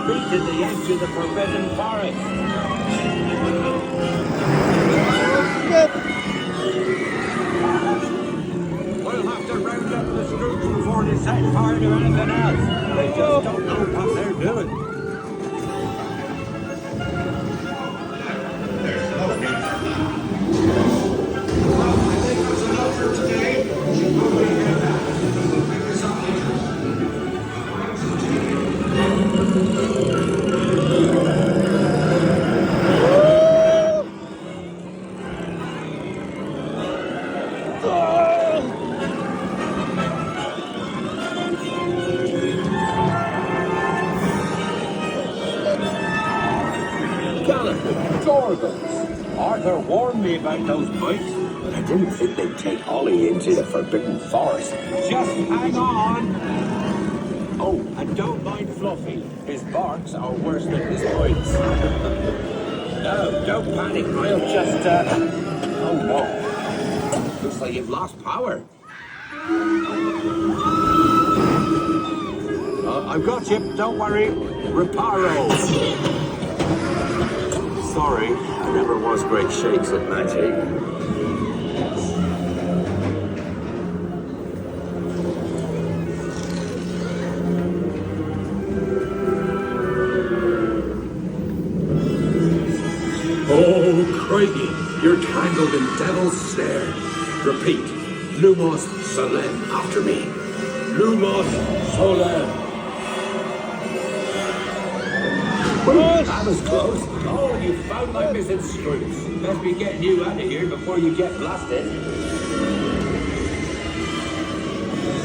feet at the edge of the forbidden forest. We'll have to round up the Scrooge before they set fire to anything else. They just don't know what they're doing. Arthur warned me about those bikes. I didn't think they'd take Ollie into the Forbidden Forest. Just hang on. Oh, and don't mind Fluffy. His barks are worse than his bites. No, don't panic. I'll just, Oh, no. Looks like you've lost power. I've got you. Don't worry. Reparo. Sorry, I never was great shakes at magic. Oh, Craigie, you're tangled in devil's snare. Repeat, Lumos Solem after me. Lumos Solem. That was close. Oh, you found my missing screws. Best be getting you out of here before you get blasted.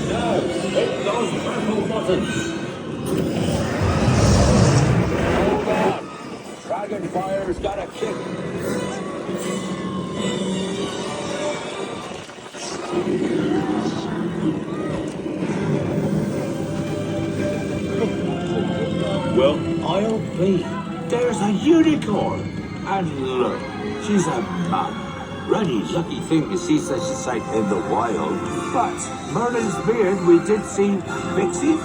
Now, hit those purple buttons. Hold on. Dragonfire's got a kick. Well, I'll be. There's a unicorn. And look, she's a pup. Really lucky thing to see such a sight in the wild. But Merlin's beard, we did see Pixie.